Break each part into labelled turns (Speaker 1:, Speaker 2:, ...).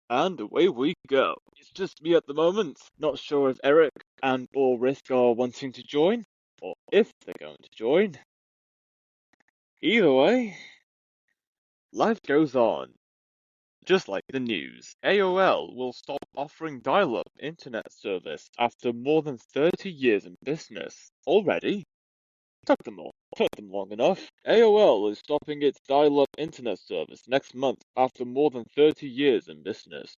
Speaker 1: And away we go. It's just me at the moment. Not sure if Eric and or Risk are wanting to join, or if they're going to join. Either way, life goes on. Just like the news, AOL will stop offering dial-up internet service after more than 30 years in business. Already? Took them long enough. AOL is stopping its dial-up internet service next month after more than 30 years in business.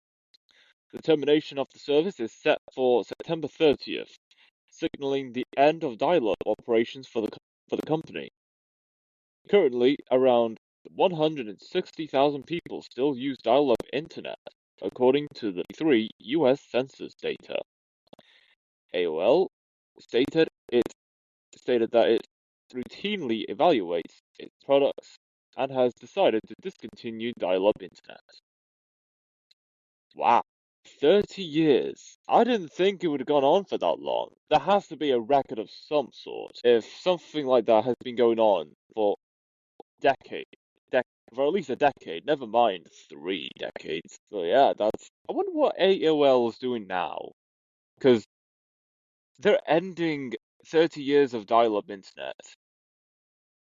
Speaker 1: The termination of the service is set for September 30th, signaling the end of dial-up operations for the company. Currently, around 160,000 people still use dial-up internet, according to the 3 US Census data. AOL stated that it routinely evaluates its products and has decided to discontinue dial-up internet. Wow. 30 years. I didn't think it would have gone on for that long. There has to be a record of some sort if something like that has been going on for decade, for at least a decade, never mind 3 decades. So yeah, I wonder what AOL is doing now, because they're ending 30 years of dial-up internet.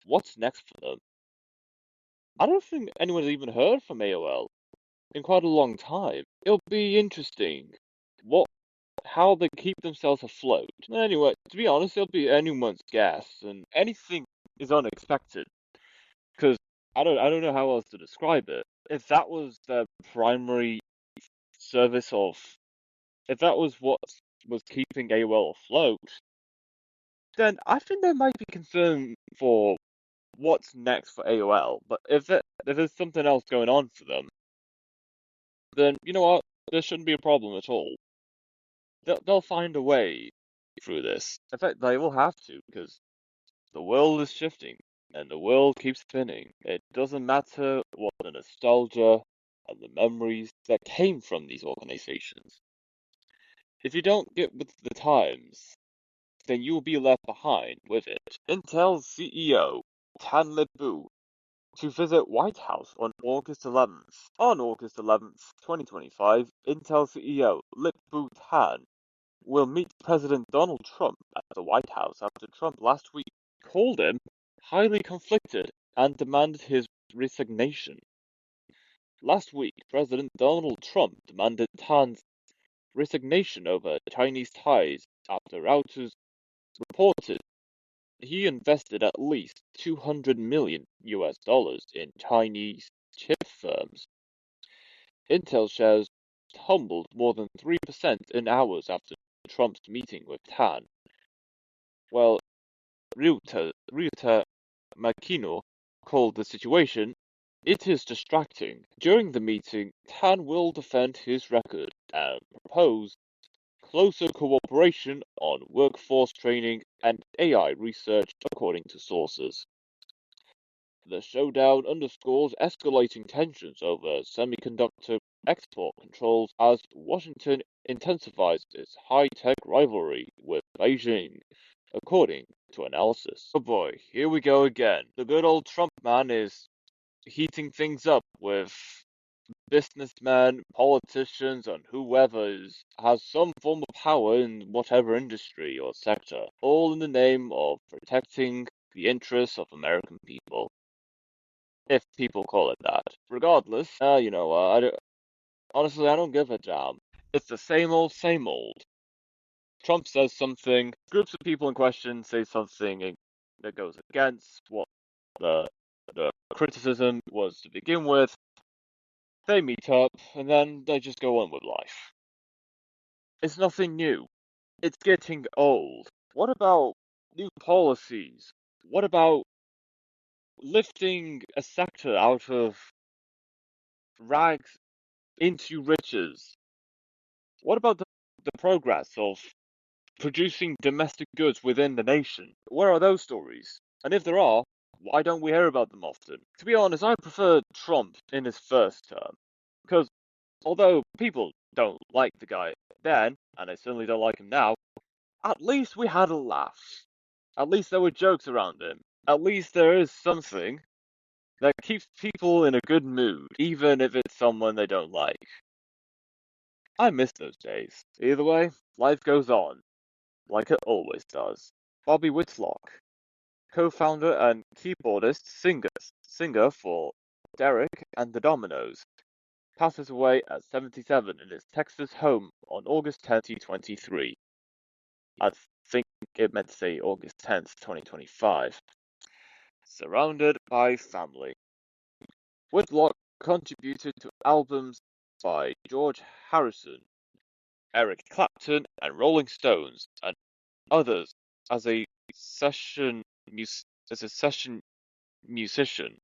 Speaker 1: What's next for them? I don't think anyone's even heard from AOL in quite a long time. It'll be interesting what how they keep themselves afloat. Anyway, to be honest, it'll be anyone's guess, and anything is unexpected. Because I don't know how else to describe it. If that was the primary service of, if that was what was keeping AOL afloat, then I think there might be concern for what's next for AOL. But if there's something else going on for them, then you know what, there shouldn't be a problem at all. They'll find a way through this. In fact, they will have to, because the world is shifting and the world keeps spinning. It doesn't matter what the nostalgia and the memories that came from these organizations. If you don't get with the times, then you will be left behind with it. Intel's CEO, Tan Lebu, to visit White House on August 11th. On August 11th, 2025, Intel CEO Lip-Bu Tan will meet President Donald Trump at the White House after Trump last week called him highly conflicted and demanded his resignation. Last week, President Donald Trump demanded Tan's resignation over Chinese ties after Reuters reported he invested at least $200 million in Chinese chip firms. Intel shares tumbled more than 3% in hours after Trump's meeting with Tan, while Ryuta Makino called the situation, "It is distracting." During the meeting, Tan will defend his record and propose closer cooperation on workforce training and AI research, according to sources. The showdown underscores escalating tensions over semiconductor export controls as Washington intensifies its high-tech rivalry with Beijing, according to analysis. Oh boy, here we go again. The good old Trump man is heating things up with businessmen, politicians, and whoever has some form of power in whatever industry or sector, all in the name of protecting the interests of American people. If people call it that. Regardless, honestly, I don't give a damn. It's the same old, same old. Trump says something, groups of people in question say something that goes against what the criticism was to begin with. They meet up, and then they just go on with life. It's nothing new. It's getting old. What about new policies? What about lifting a sector out of rags into riches? What about the progress of producing domestic goods within the nation? Where are those stories? And if there are, why don't we hear about them often? To be honest, I prefer Trump in his first term. Because although people don't like the guy then, and they certainly don't like him now, at least we had a laugh. At least there were jokes around him. At least there is something that keeps people in a good mood, even if it's someone they don't like. I miss those days. Either way, life goes on, like it always does. Bobby Whitlock, co-founder and keyboardist singer for Derek and the Dominoes, passes away at 77 in his Texas home on August 10th, 2023. I think it meant to say August 10th, 2025. Surrounded by family. Whitlock contributed to albums by George Harrison, Eric Clapton, and Rolling Stones, and others as a session as a session musician.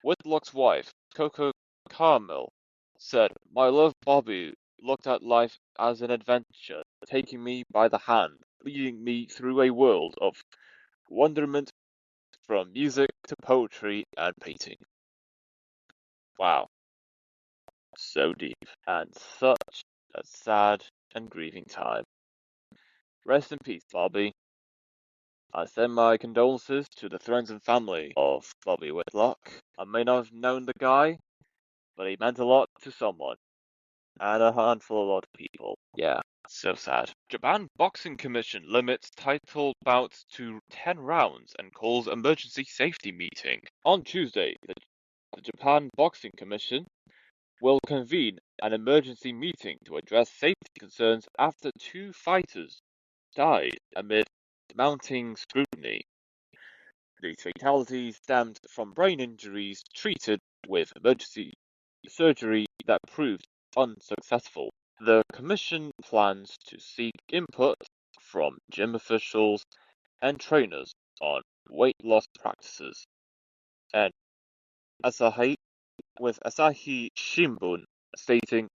Speaker 1: Whitlock's wife, Coco Carmel, said, "My love Bobby looked at life as an adventure, taking me by the hand, leading me through a world of wonderment from music to poetry and painting." Wow, so deep, and such a sad and grieving time. Rest in peace, Bobby. I send my condolences to the friends and family of Bobby Whitlock. I may not have known the guy, but he meant a lot to someone, and a handful of lot of people. Yeah, so sad. Japan Boxing Commission limits title bouts to 10 rounds and calls emergency safety meeting. On Tuesday, the Japan Boxing Commission will convene an emergency meeting to address safety concerns after two fighters died amid mounting scrutiny. The fatalities stemmed from brain injuries treated with emergency surgery that proved unsuccessful. The Commission plans to seek input from gym officials and trainers on weight loss practices. And Asahi, with Asahi Shimbun stating,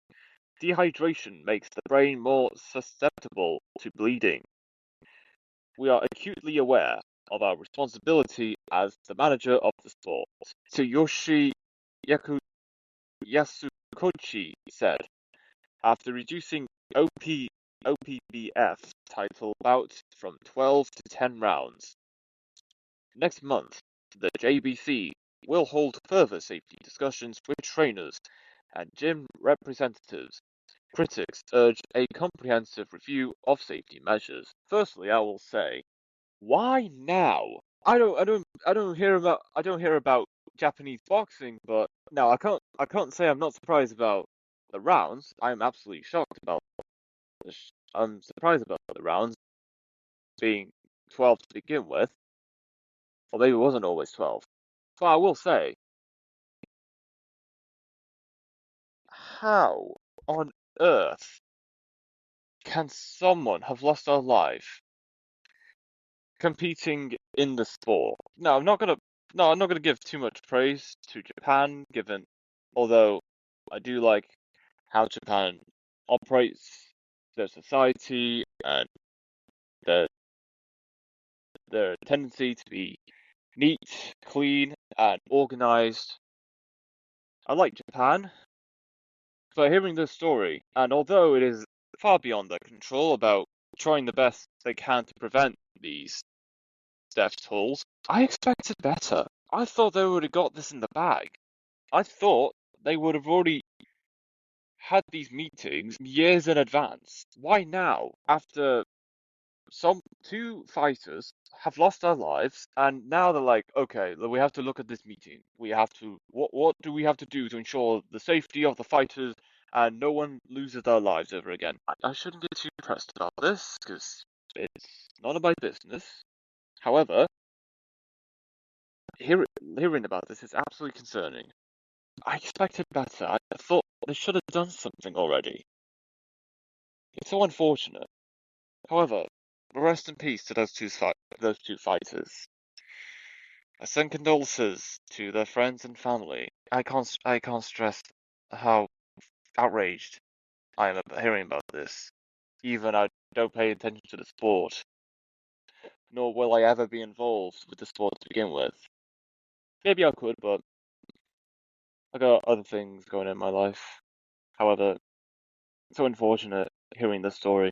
Speaker 1: "Dehydration makes the brain more susceptible to bleeding. We are acutely aware of our responsibility as the manager of the sport." Tsuyoshi Yasukochi said, after reducing OPBF title bouts from 12 to 10 rounds. Next month, the JBC will hold further safety discussions with trainers and gym representatives. Critics urge a comprehensive review of safety measures. Firstly, I will say, why now? I don't hear about Japanese boxing, but no, I can't say I'm not surprised about the rounds. I'm absolutely shocked about I'm surprised about the rounds being 12 to begin with, or maybe it wasn't always 12. But I will say, how on earth can someone have lost their life competing in the sport? I'm not gonna give too much praise to Japan, given although I do like how Japan operates their society and their their tendency to be neat, clean, and organized. I like Japan, but hearing this story, and although it is far beyond their control about trying the best they can to prevent these death tolls, I expected better. I thought they would have got this in the bag. I thought they would have already had these meetings years in advance. Why now, after some two fighters have lost their lives, and now they're like, okay, we have to look at this meeting. We have to, what do we have to do to ensure the safety of the fighters and no one loses their lives ever again? I shouldn't get too pressed about this because it's none of my business. However, hearing about this is absolutely concerning. I expected better. I thought they should have done something already. It's so unfortunate. However, rest in peace to those two fighters. I send condolences to their friends and family. I can't stress how outraged I am about hearing about this. Even I don't pay attention to the sport, nor will I ever be involved with the sport to begin with. Maybe I could, but I got other things going on in my life. However, it's so unfortunate hearing this story.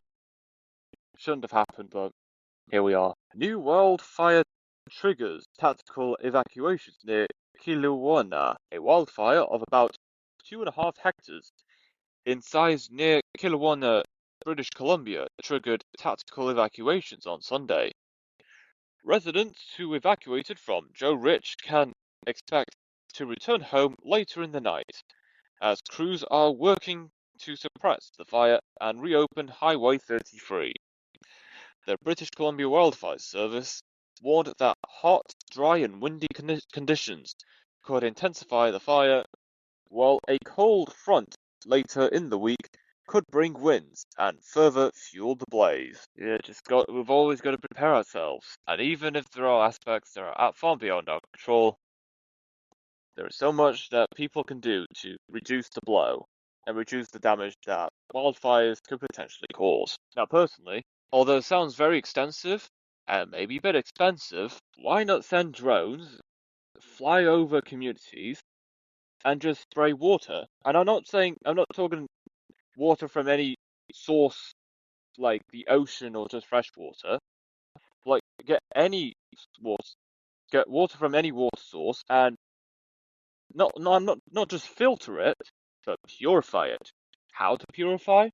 Speaker 1: Shouldn't have happened, but here we are. New World Fire triggers tactical evacuations near Kiluwana. A wildfire of about 2.5 hectares in size near Kelowna, British Columbia, triggered tactical evacuations on Sunday. Residents who evacuated from Joe Rich can expect to return home later in the night, as crews are working to suppress the fire and reopen Highway 33. The British Columbia Wildfire Service warned that hot, dry and windy conditions could intensify the fire, while a cold front later in the week could bring winds and further fuel the blaze. We've always got to prepare ourselves. And even if there are aspects that are far beyond our control, there is so much that people can do to reduce the blow and reduce the damage that wildfires could potentially cause. Now, personally, although it sounds very extensive and maybe a bit expensive, why not send drones, fly over communities, and just spray water? And I'm not talking water from any source like the ocean or just fresh water. Like, water, get water from any water source and not just filter it, but purify it. How to purify?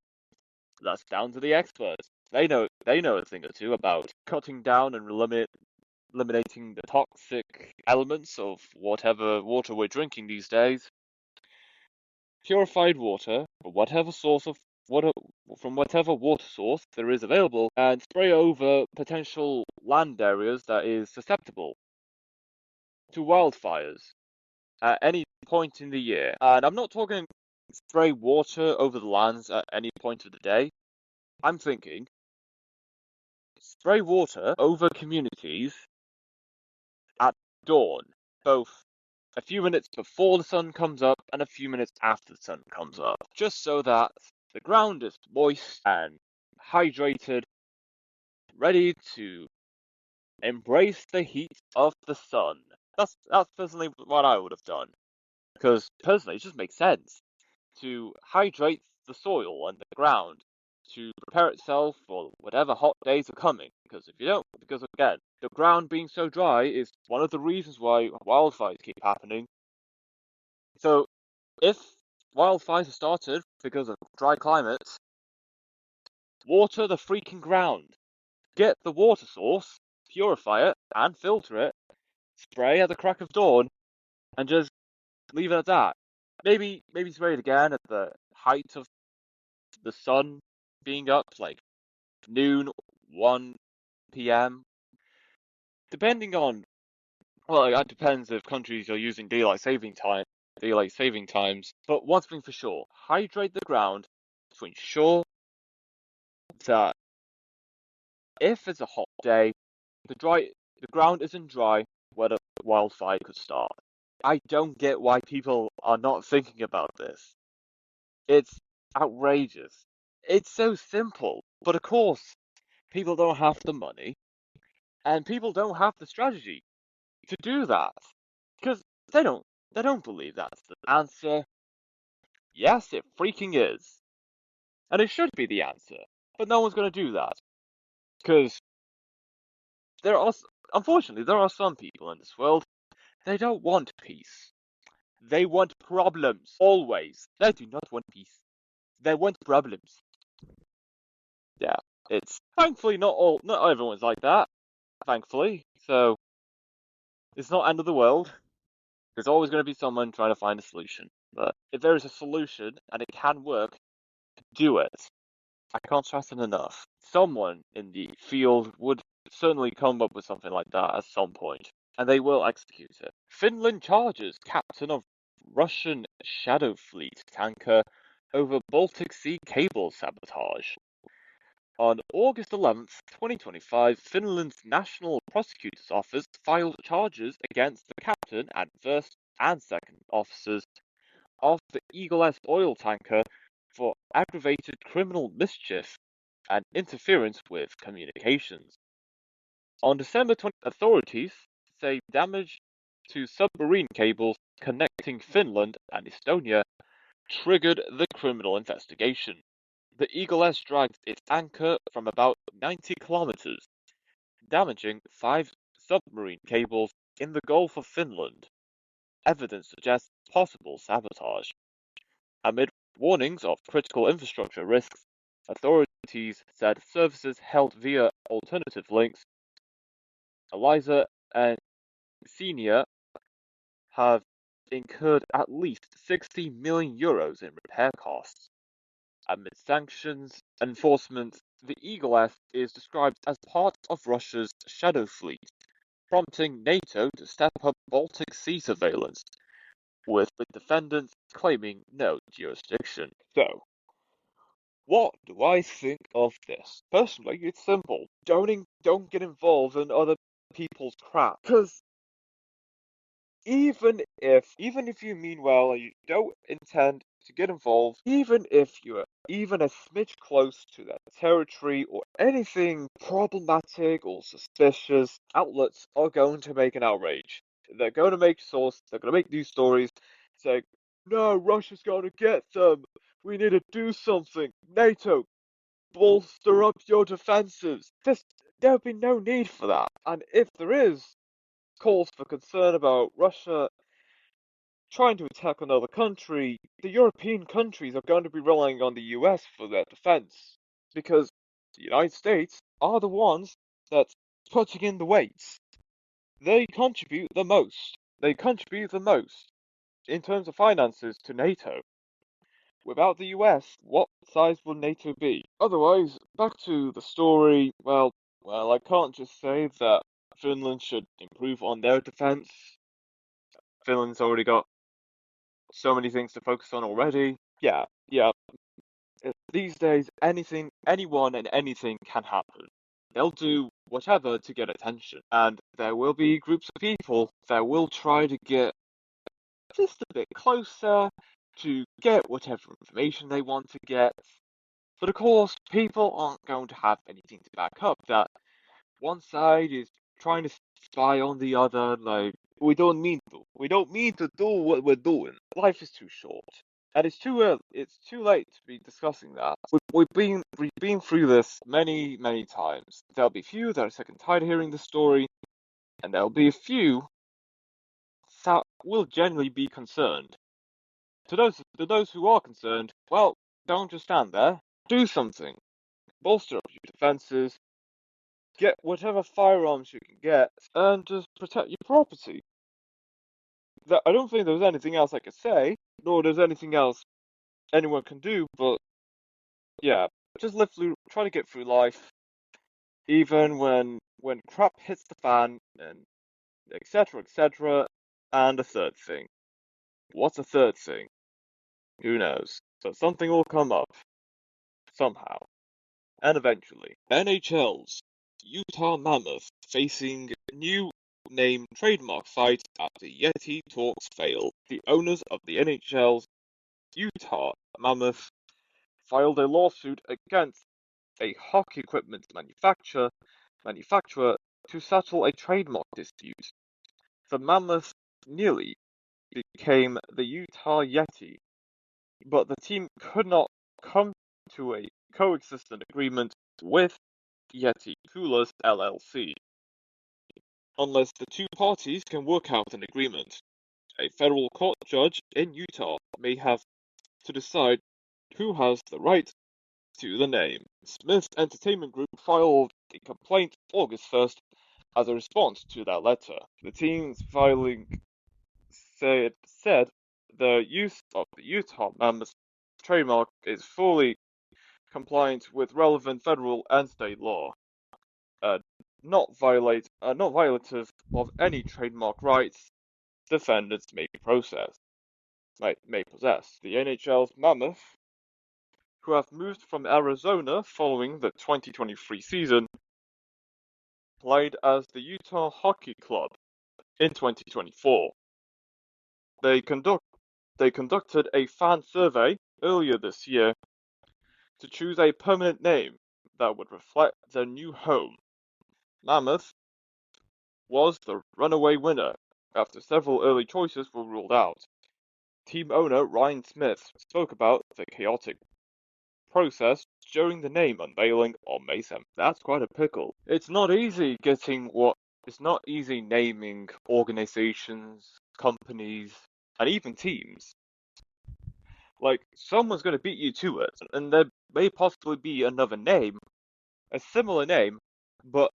Speaker 1: That's down to the experts. They know a thing or two about cutting down and eliminating the toxic elements of whatever water we're drinking these days. Purified water from whatever water source there is available, and spray over potential land areas that is susceptible to wildfires at any point in the year. And I'm not talking spray water over the lands at any point of the day. I'm thinking spray water over communities at dawn, both a few minutes before the sun comes up and a few minutes after the sun comes up, just so that the ground is moist and hydrated, ready to embrace the heat of the sun. That's personally what I would have done, because personally it just makes sense to hydrate the soil and the ground to prepare itself for whatever hot days are coming. Because again, the ground being so dry is one of the reasons why wildfires keep happening. So if wildfires are started because of dry climates, water the freaking ground. Get the water source, purify it, and filter it, spray at the crack of dawn, and just leave it at that. Maybe spray it again at the height of the sun being up, like noon, 1 p.m. Depending on, well, it depends if countries are using daylight saving times. But one thing for sure, hydrate the ground to ensure that if it's a hot day, the ground isn't dry where the wildfire could start. I don't get why people are not thinking about this. It's outrageous. It's so simple, but of course, people don't have the money, and people don't have the strategy to do that because they don't believe that's the answer. Yes, it freaking is, and it should be the answer, but no one's going to do that because there are unfortunately there are some people in this world, they don't want peace. They want problems always. They do not want peace. They want problems. Yeah, it's thankfully not everyone's like that. Thankfully, so it's not end of the world. There's always going to be someone trying to find a solution. But if there is a solution and it can work, do it. I can't stress it enough. Someone in the field would certainly come up with something like that at some point, and they will execute it. Finland charges captain of Russian Shadow Fleet tanker over Baltic Sea cable sabotage. On August 11th, 2025, Finland's National Prosecutor's Office filed charges against the captain and first and second officers of the Eagle-S oil tanker for aggravated criminal mischief and interference with communications. On December 20, authorities say damage to submarine cables connecting Finland and Estonia triggered the criminal investigation. The Eagle-S dragged its anchor from about 90 kilometers, damaging 5 submarine cables in the Gulf of Finland. Evidence suggests possible sabotage. Amid warnings of critical infrastructure risks. Authorities said services held via alternative links. Eliza and Xenia have incurred at least 60 million euros in repair costs. Amid sanctions enforcement, the Eagle-S is described as part of Russia's shadow fleet, prompting NATO to step up Baltic Sea surveillance, with the defendants claiming no jurisdiction. So, what do I think of this? Personally, it's simple. Don't get involved in other people's crap. Because even if you mean well and you don't intend to get involved, even if you're even a smidge close to that territory or anything problematic or suspicious, outlets are going to make an outrage. They're going to make source, they're going to make news stories saying, no, Russia's going to get them. We need to do something. NATO, bolster up your defenses. There'll be no need for that. And if there is cause for concern about Russia trying to attack another country, the European countries are going to be relying on the US for their defense. Because the United States are the ones that's putting in the weights. They contribute the most. They contribute the most in terms of finances to NATO. Without the US, what size will NATO be? Otherwise, back to the story, well, I can't just say that Finland should improve on their defense. Finland's already got so many things to focus on already. Yeah. These days, anyone and anything can happen. They'll do whatever to get attention, and there will be groups of people that will try to get just a bit closer to get whatever information they want to get. But of course, people aren't going to have anything to back up that one side is trying to spy on the other. Like, we don't mean to do what we're doing. Life is too short. And it's too early, it's too late to be discussing that. We've been through this many, many times. There'll be few that are sick and tired of hearing the story, and there'll be a few that will genuinely be concerned. To those who are concerned, well, don't just stand there. Do something. Bolster up your defenses, get whatever firearms you can get, and just protect your property. I don't think there's anything else I could say, nor there's anything else anyone can do, but yeah, just live through, try to get through life, even when crap hits the fan, and etc. etc. And a third thing. What's a third thing? Who knows? But something will come up somehow, and eventually. NHL's Utah Mammoth facing new name trademark fight after Yeti talks fail. The owners of the NHL's Utah Mammoth filed a lawsuit against a hockey equipment manufacturer to settle a trademark dispute. The Mammoth nearly became the Utah Yeti, but the team could not come to a coexistent agreement with Yeti Coolers LLC. Unless the two parties can work out an agreement, a federal court judge in Utah may have to decide who has the right to the name. Smith's Entertainment Group filed a complaint August 1st as a response to that letter. The team's filing said the use of the Utah Mammoth trademark is fully compliant with relevant federal and state law, not violative of any trademark rights defendants may possess. The NHL's Mammoth, who have moved from Arizona following the 2023 season, played as the Utah Hockey Club in 2024. They conducted a fan survey earlier this year to choose a permanent name that would reflect their new home. Mammoth was the runaway winner after several early choices were ruled out. Team owner Ryan Smith spoke about the chaotic process during the name unveiling on May 7th. That's quite a pickle. It's not easy naming organizations, companies, and even teams. Like, someone's going to beat you to it, and there may possibly be another name, a similar name, but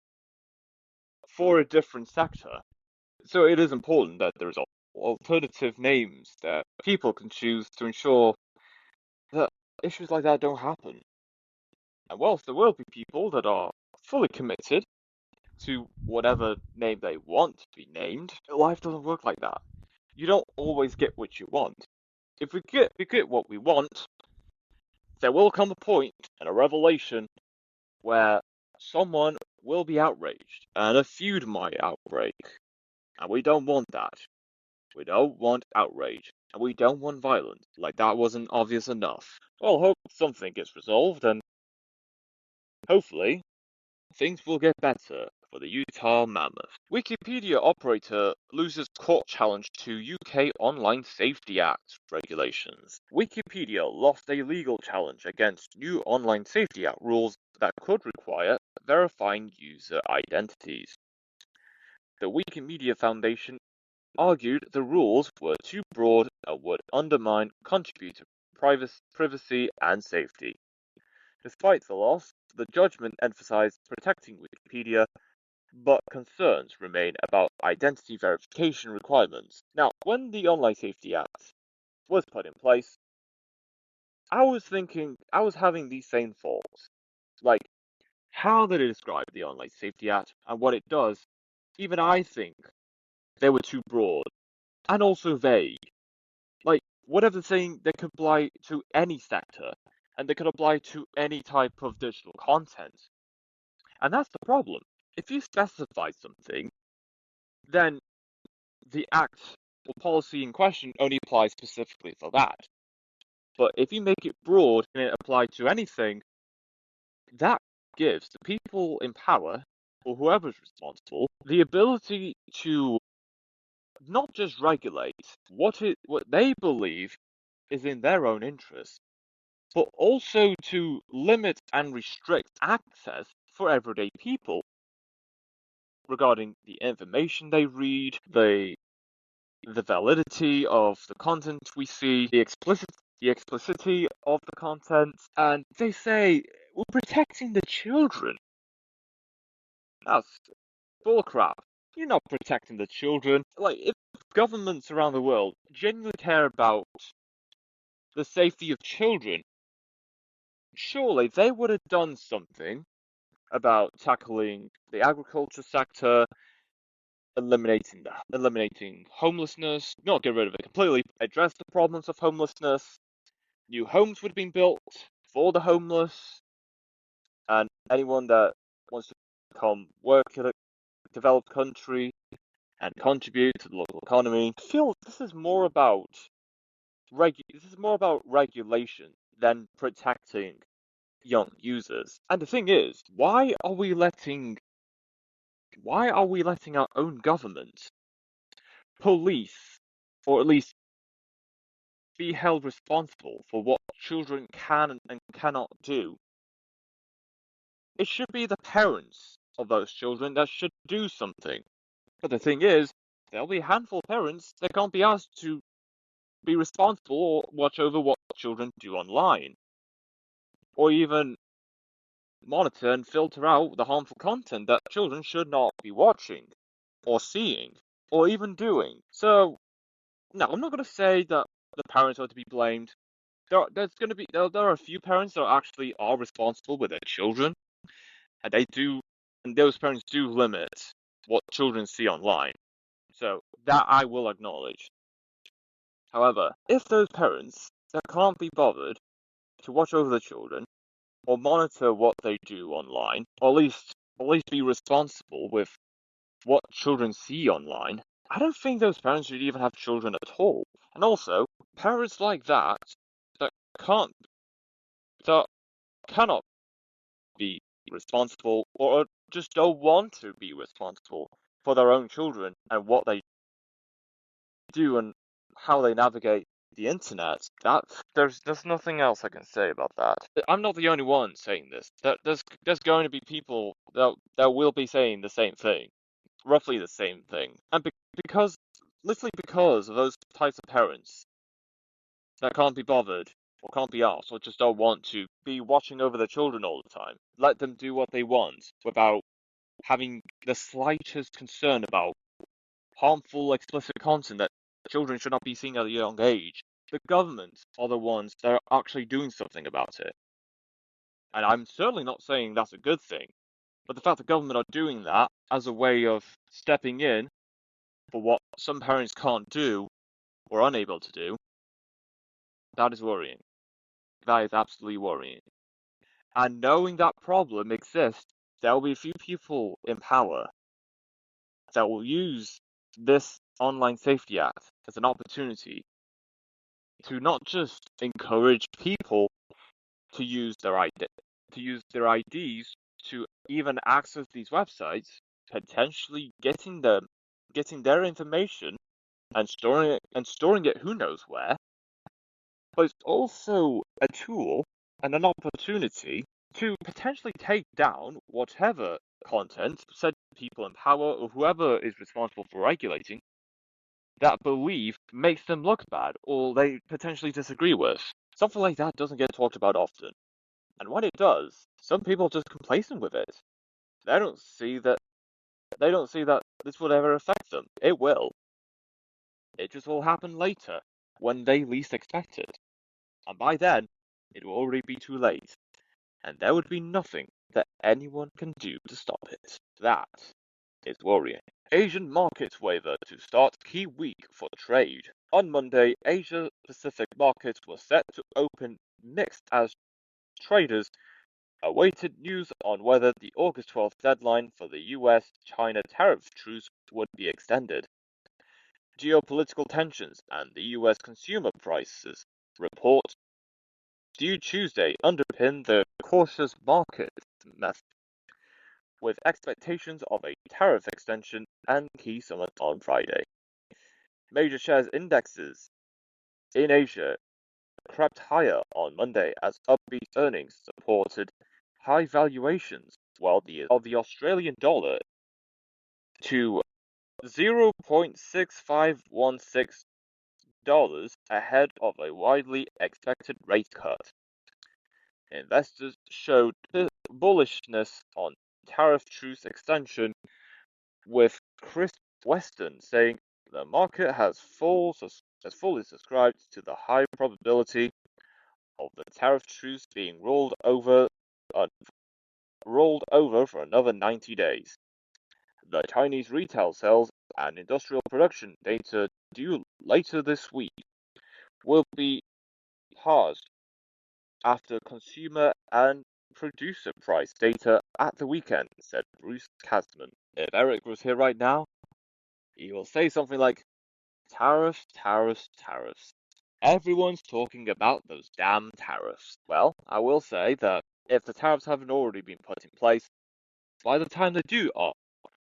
Speaker 1: for a different sector. So it is important that there's alternative names that people can choose to ensure that issues like that don't happen. And whilst there will be people that are fully committed to whatever name they want to be named, life doesn't work like that. You don't always get what you want. If we get what we want, there will come a point and a revelation where someone will be outraged and a feud might outbreak. And we don't want that. We don't want outrage. And we don't want violence. Like that wasn't obvious enough. Well, hope something gets resolved and hopefully things will get better for the Utah Mammoth. Wikipedia operator loses court challenge to UK Online Safety Act regulations. Wikipedia lost a legal challenge against new Online Safety Act rules that could require verifying user identities. The Wikimedia Foundation argued the rules were too broad and would undermine contributor privacy and safety. Despite the loss, the judgment emphasized protecting Wikipedia, but concerns remain about identity verification requirements. Now, when the Online Safety Act was put in place, I was having these same thoughts. Like, how did it describe the Online Safety Act and what it does? Even I think they were too broad and also vague. Like, whatever saying they could apply to any sector and they could apply to any type of digital content. And that's the problem. If you specify something, then the act or policy in question only applies specifically for that. But if you make it broad and it applies to anything, that gives the people in power, or whoever's responsible, the ability to not just regulate what they believe is in their own interest, but also to limit and restrict access for everyday people regarding the information they read, the validity of the content we see, the explicitity of the content, and they say we're protecting the children. That's bullcrap. You're not protecting the children. Like, if governments around the world genuinely care about the safety of children, surely they would have done something about tackling the agriculture sector, eliminating homelessness, not get rid of it completely, address the problems of homelessness. New homes would have been built for the homeless, and anyone that wants to come work in a developed country and contribute to the local economy. I feel this is more about regulation than protecting young users. And the thing is, why are we letting our own government police, or at least be held responsible for what children can and cannot do? It should be the parents of those children that should do something. But the thing is, there'll be a handful of parents that can't be asked to be responsible or watch over what children do online, or even monitor and filter out the harmful content that children should not be watching, or seeing, or even doing. So, no, I'm not going to say that the parents are to be blamed. There are a few parents that actually are responsible with their children, and those parents do limit what children see online. So that I will acknowledge. However, if those parents that can't be bothered to watch over the children or monitor what they do online, or at least be responsible with what children see online, I don't think those parents should even have children at all. And also, parents like that can't that cannot be responsible or just don't want to be responsible for their own children and what they do and how they navigate the internet. There's nothing else I can say about that. I'm not the only one saying this. There's going to be people that will be saying the same thing, roughly the same thing, and because literally because of those types of parents, that can't be bothered, or can't be asked, or just don't want to be watching over their children all the time. Let them do what they want without having the slightest concern about harmful, explicit content that children should not be seeing at a young age. The governments are the ones that are actually doing something about it. And I'm certainly not saying that's a good thing, but the fact that government are doing that as a way of stepping in for what some parents can't do or unable to do, that is worrying. That is absolutely worrying. And knowing that problem exists, there will be a few people in power that will use this Online Safety Act as an opportunity to not just encourage people to use their IDs to even access these websites, potentially getting their information and storing it who knows where, but it's also a tool and an opportunity to potentially take down whatever content said people in power or whoever is responsible for regulating that believe makes them look bad or they potentially disagree with. Something like that doesn't get talked about often. And when it does, some people are just complacent with it. They don't see that this will ever affect them. It will. It just will happen later, when they least expect it. And by then, it will already be too late. And there would be nothing that anyone can do to stop it. That is worrying. Asian markets waver to start key week for trade. On Monday, Asia-Pacific markets were set to open mixed as traders awaited news on whether the August 12th deadline for the US-China tariff truce would be extended. Geopolitical tensions and the US consumer prices report due Tuesday underpin the cautious market method, with expectations of a tariff extension and key summit on Friday. Major shares indexes in Asia crept higher on Monday as upbeat earnings supported high valuations, while the Australian dollar to $0.6516 ahead of a widely expected rate cut. Investors showed bullishness on tariff truce extension, with Chris Weston saying the market has fully subscribed to the high probability of the tariff truce being rolled over for another 90 days. The Chinese retail sales and industrial production data due later this week will be paused after consumer and producer price data at the weekend, said Bruce Kasman. If Eric was here right now, he will say something like, tariffs, tariffs, tariffs. Everyone's talking about those damn tariffs. Well, I will say that if the tariffs haven't already been put in place, by the time they do,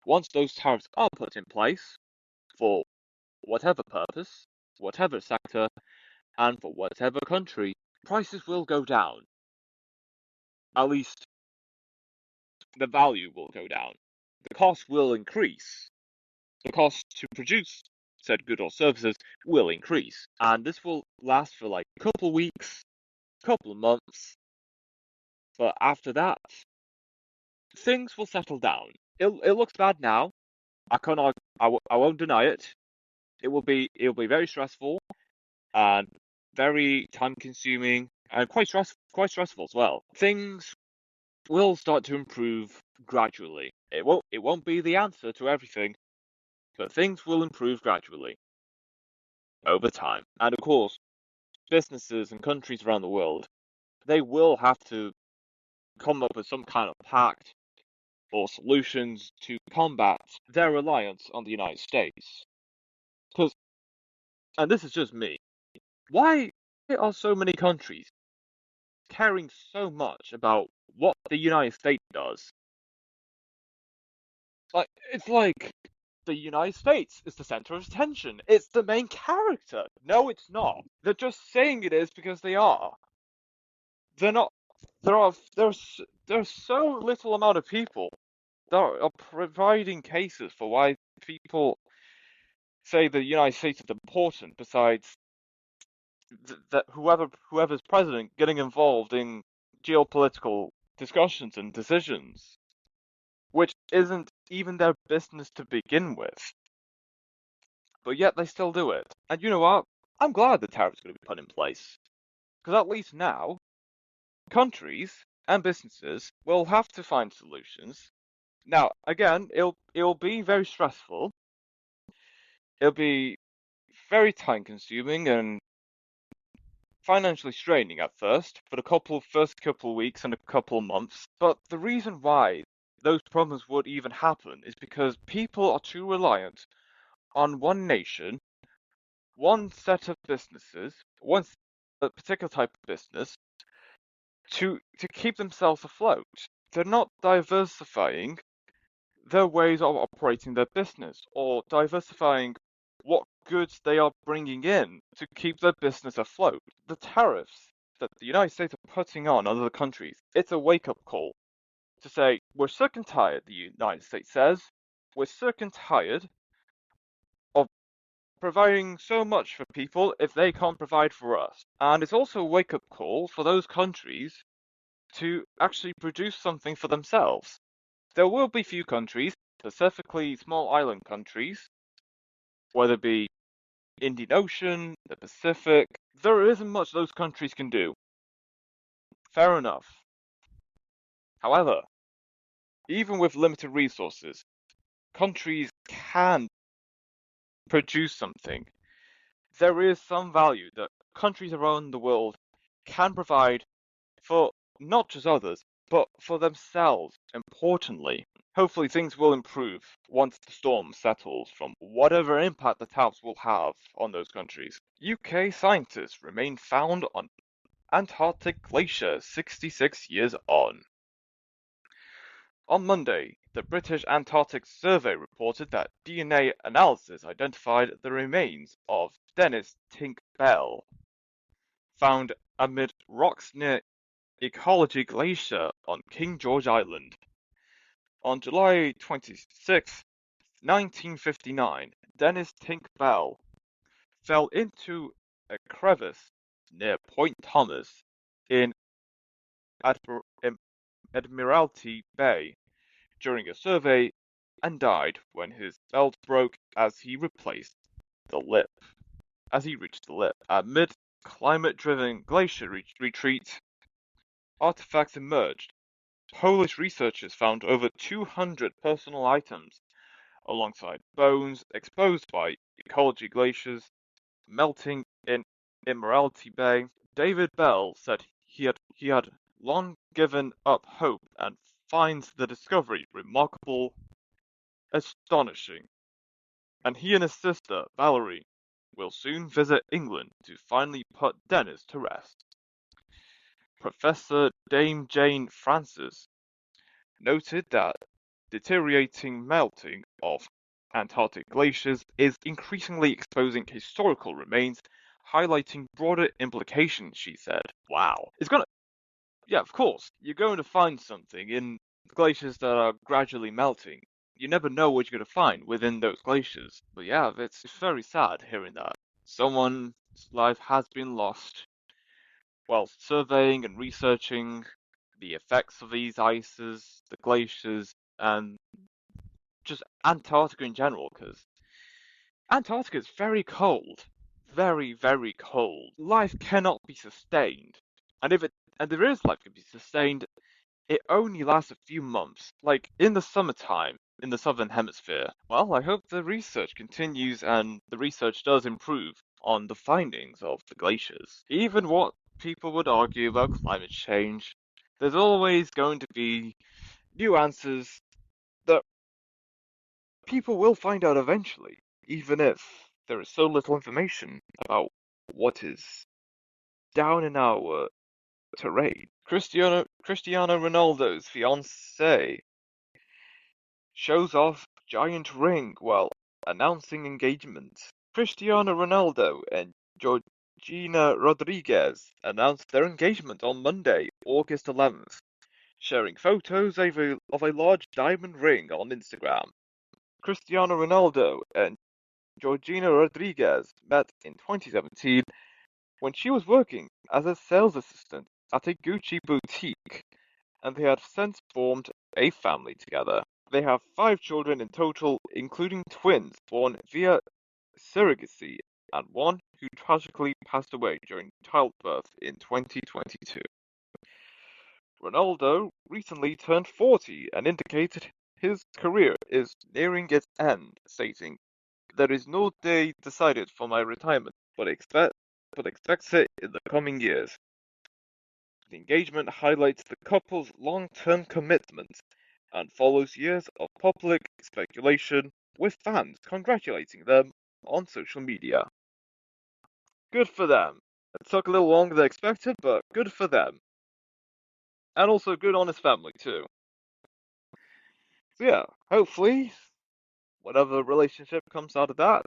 Speaker 1: once those tariffs are put in place, for whatever purpose, whatever sector, and for whatever country, prices will go down. At least the value will go down. The cost will increase. The cost to produce said good or services will increase. And this will last for like a couple of weeks, couple of months. But after that, things will settle down. It looks bad now. I won't deny it. It'll be very stressful and very time consuming and quite stressful as well. Things will start to improve gradually. It won't be the answer to everything, but things will improve gradually over time. And of course, businesses and countries around the world, they will have to come up with some kind of pact or solutions to combat their reliance on the United States. Because, and this is just me, why are so many countries caring so much about what the United States does? It's like the United States is the center of attention. It's the main character. No, it's not. They're just saying it is because they are. They're not. There's so little amount of people that are providing cases for why people say the United States is important. Besides that whoever's president getting involved in geopolitical discussions and decisions, which isn't even their business to begin with. But yet they still do it. And you know what? I'm glad the tariff's going to be put in place. Because at least now, countries and businesses will have to find solutions. Now, again, it'll be very stressful. It'll be very time consuming and financially straining at first, for the first couple of weeks and a couple of months. But the reason why those problems would even happen is because people are too reliant on one nation, one set of businesses, one particular type of business to keep themselves afloat. They're not diversifying their ways of operating their business or diversifying what goods they are bringing in to keep their business afloat. The tariffs that the United States are putting on other countries, it's a wake-up call to say, we're sick and tired, the United States says, we're sick and tired of providing so much for people if they can't provide for us. And it's also a wake-up call for those countries to actually produce something for themselves. There will be few countries, specifically small island countries, whether it be Indian Ocean, the Pacific, there isn't much those countries can do. Fair enough. However, even with limited resources, countries can produce something. There is some value that countries around the world can provide for not just others, but for themselves, importantly. Hopefully things will improve once the storm settles from whatever impact the tariffs will have on those countries. UK scientists remain found on Antarctic glacier 66 years on. On Monday, the British Antarctic Survey reported that DNA analysis identified the remains of Dennis Tink Bell, found amid rocks near Ecology Glacier on King George Island. On July 26, 1959, Dennis Tink Bell fell into a crevice near Point Thomas in Admiralty Bay during a survey and died when his belt broke as he reached the lip. Amid climate-driven glacier retreat, artifacts emerged. Polish researchers found over 200 personal items, alongside bones exposed by ecology glaciers melting in Admiralty Bay. David Bell said he had long given up hope and finds the discovery remarkable, astonishing, and he and his sister, Valerie, will soon visit England to finally put Dennis to rest. Professor Dame Jane Francis noted that deteriorating melting of Antarctic glaciers is increasingly exposing historical remains, highlighting broader implications, she said. Wow. Yeah, of course, you're going to find something in glaciers that are gradually melting. You never know what you're going to find within those glaciers. But yeah, it's very sad hearing that. Someone's life has been lost while surveying and researching the effects of these ices, the glaciers, and just Antarctica in general, because Antarctica is very cold. Very, very cold. Life cannot be sustained. And there is life can be sustained, it only lasts a few months, like in the summertime in the southern hemisphere. Well, I hope the research continues and the research does improve on the findings of the glaciers. Even what people would argue about climate change, there's always going to be new answers that people will find out eventually, even if there is so little information about what is down in our terrain. Cristiano Ronaldo's fiancée shows off giant ring while announcing engagement. Cristiano Ronaldo and Georgina Rodriguez announced their engagement on Monday, August 11th, sharing photos of a large diamond ring on Instagram. Cristiano Ronaldo and Georgina Rodriguez met in 2017 when she was working as a sales assistant at a Gucci boutique, and they had since formed a family together. They have 5 children in total, including twins born via surrogacy and one who tragically passed away during childbirth in 2022. Ronaldo recently turned 40 and indicated his career is nearing its end, stating, "There is no day decided for my retirement, but expects it in the coming years." The engagement highlights the couple's long-term commitment and follows years of public speculation, with fans congratulating them on social media. Good for them. It took a little longer than expected, but good for them. And also good on his family, too. So yeah, hopefully, whatever relationship comes out of that,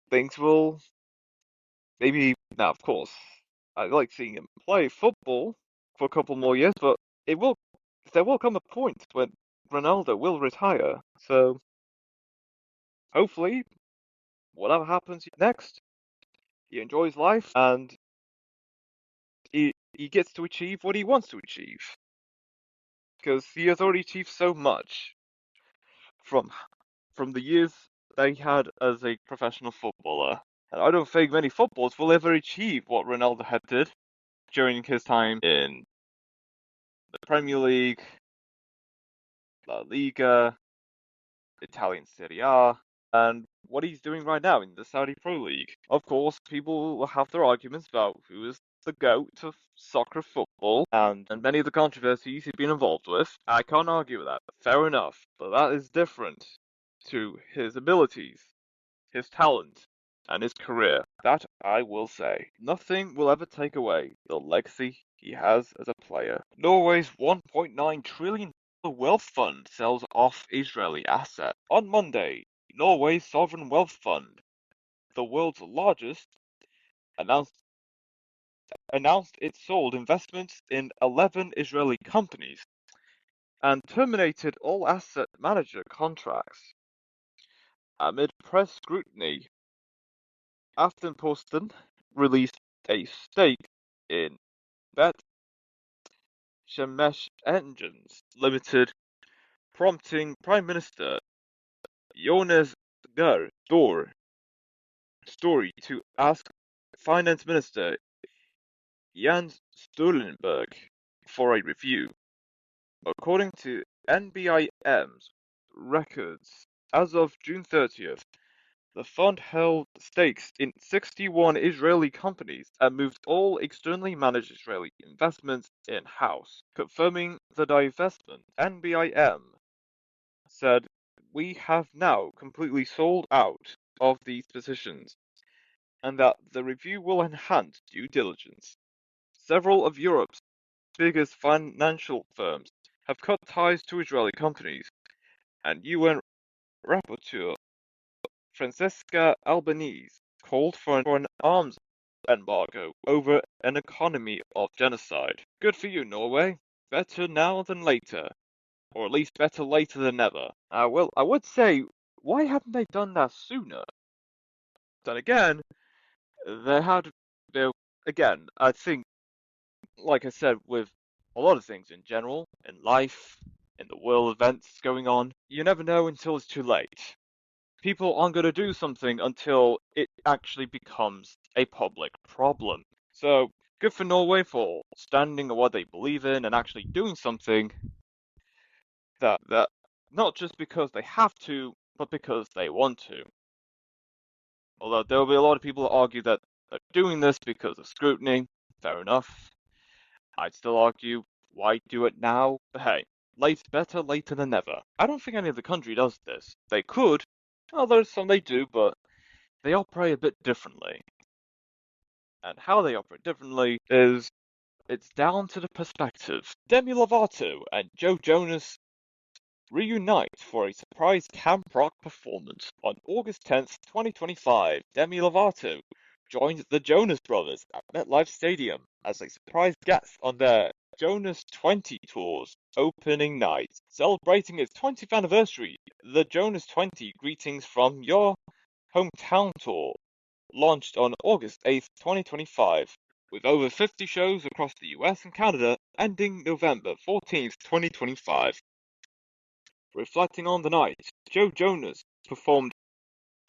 Speaker 1: things will maybe. Now, of course, I like seeing him play football for a couple more years, but it will. There will come a point when Ronaldo will retire. So hopefully, whatever happens next, he enjoys life and he gets to achieve what he wants to achieve. Because he has already achieved so much from from the years that he had as a professional footballer. And I don't think many footballers will ever achieve what Ronaldo had did during his time in the Premier League, La Liga, Italian Serie A, and what he's doing right now in the Saudi Pro League. Of course, people will have their arguments about who is the GOAT of soccer football and many of the controversies he's been involved with. I can't argue with that. Fair enough. But that is different to his abilities, his talent, and his career. That I will say. Nothing will ever take away the legacy he has as a player. Norway's $1.9 trillion wealth fund sells off Israeli assets. On Monday, Norway's sovereign wealth fund, the world's largest, announced it sold investments in 11 Israeli companies and terminated all asset manager contracts. Amid press scrutiny, Aftenposten released a stake in Bet Shemesh Engines Limited, prompting Prime Minister Jonas Gahr Story to ask Finance Minister Jens Stoltenberg for a review. According to NBIM's records, as of June 30th, the fund held stakes in 61 Israeli companies and moved all externally managed Israeli investments in-house. Confirming the divestment, NBIM said, "We have now completely sold out of these positions, and that the review will enhance due diligence." Several of Europe's biggest financial firms have cut ties to Israeli companies, and UN rapporteur Francesca Albanese called for an arms embargo over an economy of genocide. Good for you, Norway. Better now than later. Or at least better later than never. Well, I would say, why haven't they done that sooner? Then again, they had, they, again, I think, like I said, with a lot of things in general, in life, in the world events going on, you never know until it's too late. People aren't going to do something until it actually becomes a public problem. So, good for Norway for standing on what they believe in and actually doing something that not just because they have to, but because they want to. Although there will be a lot of people that argue that they're doing this because of scrutiny. Fair enough. I'd still argue, why do it now? But hey, better later than never. I don't think any other country does this. They could, well, there's some they do, but they operate a bit differently. And how they operate differently is, it's down to the perspective. Demi Lovato and Joe Jonas reunite for a surprise camp rock performance. On August 10th, 2025, Demi Lovato joined the Jonas Brothers at MetLife Stadium as a surprise guest on their Jonas 20 tour's opening night. Celebrating its 20th anniversary, the Jonas 20 Greetings from Your Hometown tour launched on August 8th, 2025, with over 50 shows across the US and Canada, ending November 14th, 2025. Reflecting on the night, Joe Jonas performed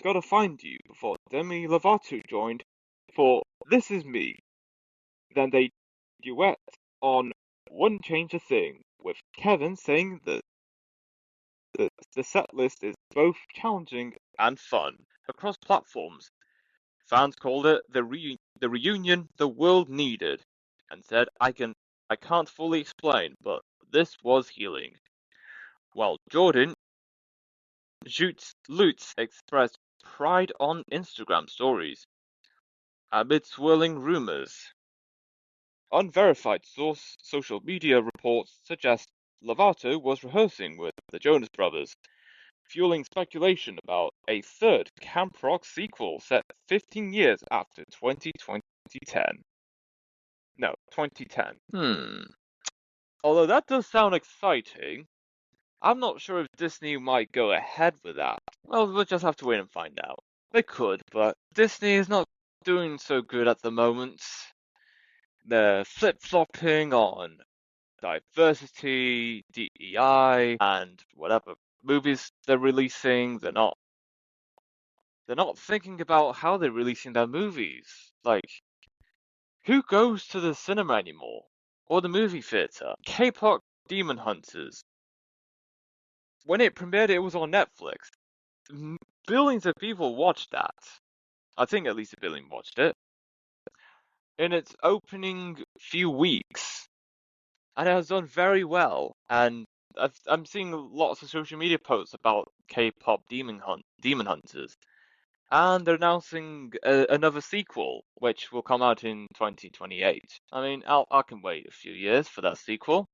Speaker 1: Gotta Find You before Demi Lovato joined for This Is Me. Then they duet on Wouldn't Change a Thing, with Kevin saying that the set list is both challenging and fun across platforms. Fans called it the reunion the world needed, and said, I can't fully explain, but this was healing." While Jordan Lutz expressed pride on Instagram stories amid swirling rumors. Unverified social media reports suggest Lovato was rehearsing with the Jonas Brothers, fueling speculation about a third Camp Rock sequel set 15 years after 2010. No, 2010. Although that does sound exciting, I'm not sure if Disney might go ahead with that. Well, we'll just have to wait and find out. They could, but Disney is not doing so good at the moment. They're flip-flopping on diversity, DEI, and whatever movies they're releasing. They're not thinking about how they're releasing their movies. Like, who goes to the cinema anymore? Or the movie theater? K-pop Demon Hunters. When it premiered, it was on Netflix. Billions of people watched that. I think at least a billion watched it. In its opening few weeks. And it has done very well. And I'm seeing lots of social media posts about K-pop Demon Hunters. And they're announcing another sequel, which will come out in 2028. I mean, I can wait a few years for that sequel,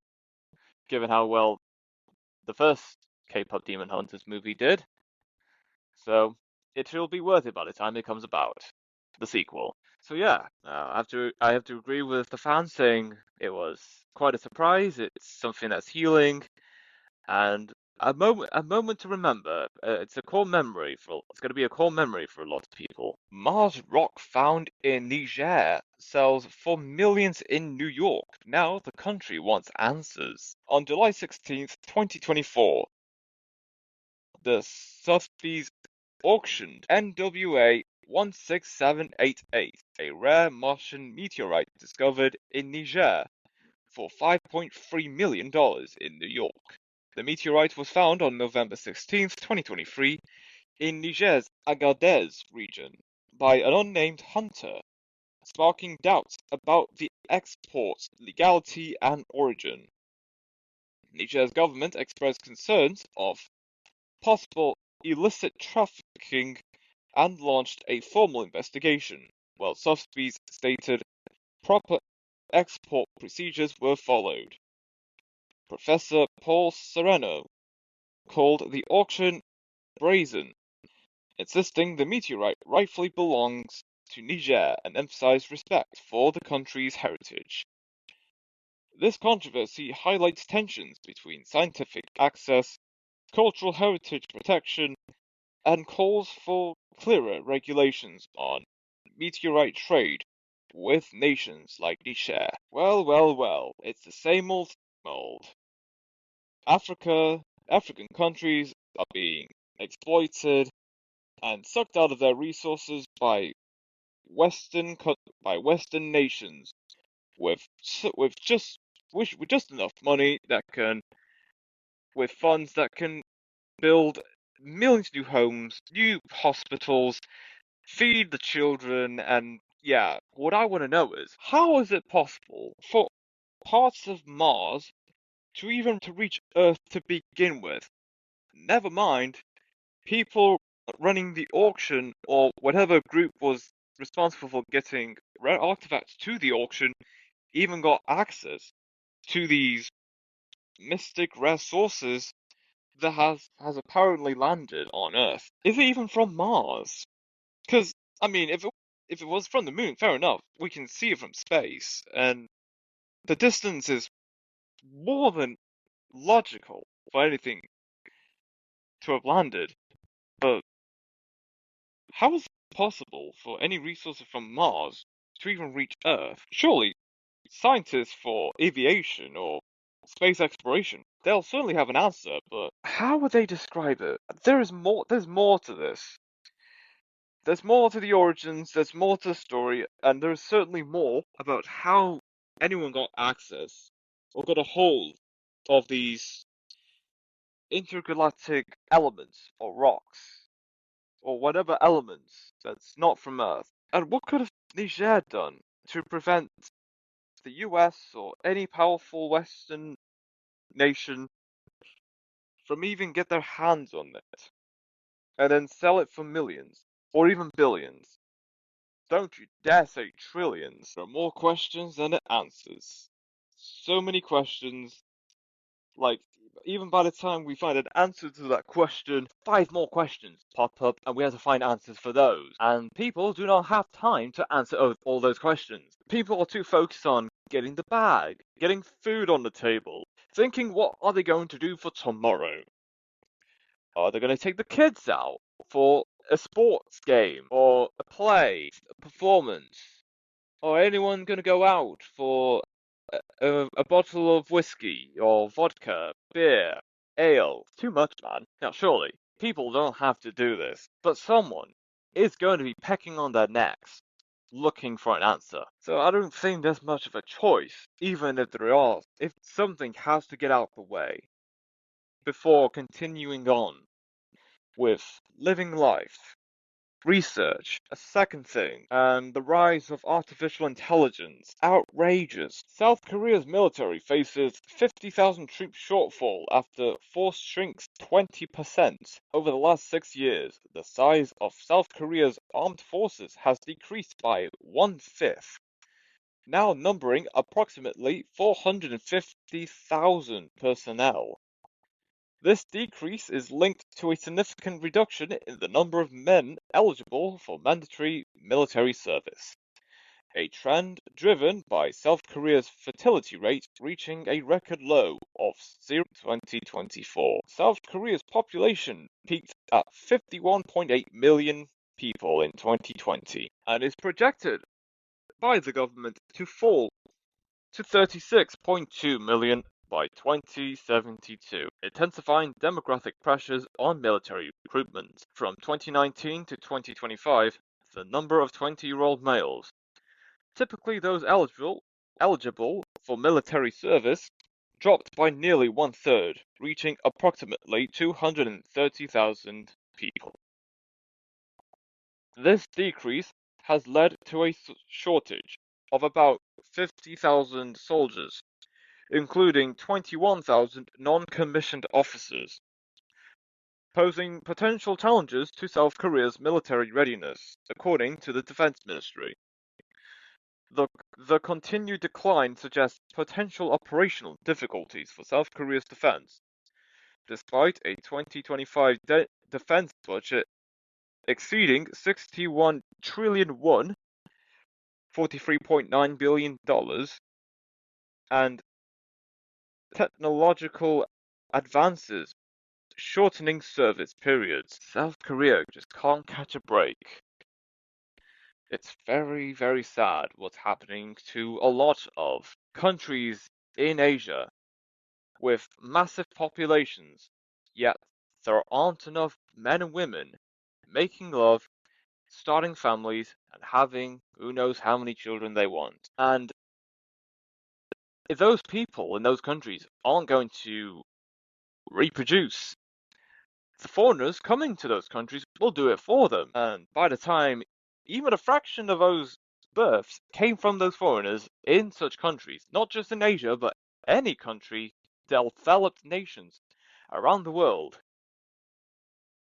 Speaker 1: given how well the first K-pop Demon Hunters movie did. So it will be worth it by the time it comes about, the sequel. So yeah, I have to agree with the fans saying it was quite a surprise. It's something that's healing, and a moment to remember. It's going to be a core memory for a lot of people. Mars rock found in Niger sells for millions in New York. Now the country wants answers. On July 16th, 2024, the Sotheby's auctioned NWA 16788, a rare Martian meteorite discovered in Niger, for $5.3 million in New York. The meteorite was found on November 16th, 2023, in Niger's Agadez region by an unnamed hunter, sparking doubts about the export's legality and origin. Niger's government expressed concerns of possible illicit trafficking and launched a formal investigation, while Sotheby's stated proper export procedures were followed. Professor Paul Sereno called the auction brazen, insisting the meteorite rightfully belongs to Niger and emphasized respect for the country's heritage. This controversy highlights tensions between scientific access, cultural heritage protection, and calls for clearer regulations on meteorite trade with nations like Niger. Well, it's the same old, African countries are being exploited and sucked out of their resources by Western nations with with just with just enough money with funds that can build millions of new homes, new hospitals, feed the children, and yeah, what I want to know is how is it possible for parts of Mars to even to reach Earth to begin with? Never mind people running the auction or whatever group was responsible for getting rare artifacts to the auction even got access to these mystic rare sources that has apparently landed on Earth. Is it even from Mars? Because I mean, if it was from the moon, fair enough. We can see it from space, and the distance is more than logical for anything to have landed. But how is possible for any resources from Mars to even reach Earth, surely scientists for aviation or space exploration, they'll certainly have an answer, but how would they describe it? There's more to this. There's more to the origins, there's more to the story, and there's certainly more about how anyone got access or got a hold of these intergalactic elements or rocks or whatever elements that's not from Earth. And what could have Niger done to prevent the US or any powerful Western nation from even get their hands on it and then sell it for millions or even billions? Don't you dare say trillions. There are more questions than it answers. So many questions. Like, even by the time we find an answer to that question, five more questions pop up and we have to find answers for those. And people do not have time to answer all those questions. People are too focused on getting the bag, getting food on the table, thinking what are they going to do for tomorrow? Are they going to take the kids out for a sports game or a play, a performance? Or anyone going to go out for a bottle of whiskey or vodka, beer, ale? Too much, man. Now, surely, people don't have to do this, but someone is going to be pecking on their necks, looking for an answer. So I don't think there's much of a choice, even if there are, if something has to get out of the way before continuing on with living life. Research, a second thing, and the rise of artificial intelligence. Outrageous. South Korea's military faces 50,000 troop shortfall after force shrinks 20%. Over the last 6 years, the size of South Korea's armed forces has decreased by 1/5, now numbering approximately 450,000 personnel. This decrease is linked to a significant reduction in the number of men eligible for mandatory military service, a trend driven by South Korea's fertility rate reaching a record low of 0 in 2024. South Korea's population peaked at 51.8 million people in 2020 and is projected by the government to fall to 36.2 million by 2072, intensifying demographic pressures on military recruitment. From 2019 to 2025, the number of 20-year-old males, typically those eligible for military service, dropped by nearly one-third, reaching approximately 230,000 people. This decrease has led to a shortage of about 50,000 soldiers, including 21,000 non-commissioned officers, posing potential challenges to South Korea's military readiness, according to the Defense Ministry. The continued decline suggests potential operational difficulties for South Korea's defense, despite a 2025 defense budget exceeding 61 trillion won, $43.9 billion, and technological advances shortening service periods. South Korea just can't catch a break. It's very, very sad what's happening to a lot of countries in Asia with massive populations, yet there aren't enough men and women making love, starting families, and having who knows how many children they want. And if those people in those countries aren't going to reproduce, the foreigners coming to those countries will do it for them. And by the time even a fraction of those births came from those foreigners in such countries, not just in Asia, but any country, developed nations around the world,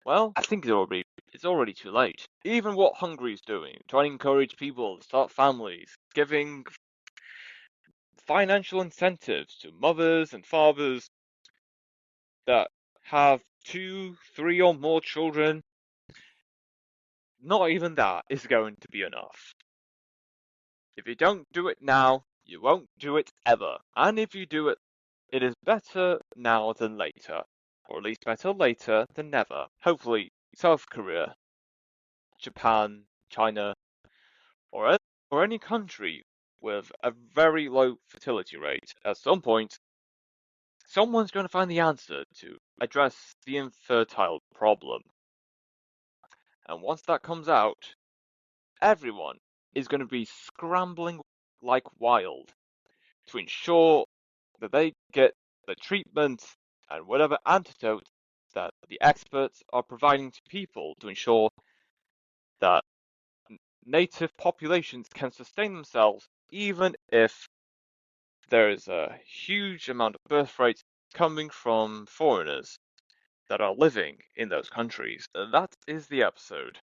Speaker 1: well, I think it's already too late. Even what Hungary's doing, trying to encourage people to start families, giving financial incentives to mothers and fathers that have 2, 3 or more children, not even that is going to be enough. If you don't do it now, you won't do it ever. And if you do it, it is better now than later. Or at least better later than never. Hopefully, South Korea, Japan, China, or or any country with a very low fertility rate, at some point, someone's going to find the answer to address the infertile problem. And once that comes out, everyone is going to be scrambling like wild to ensure that they get the treatment and whatever antidote that the experts are providing to people to ensure that native populations can sustain themselves even if there is a huge amount of birth rates coming from foreigners that are living in those countries. That is the episode.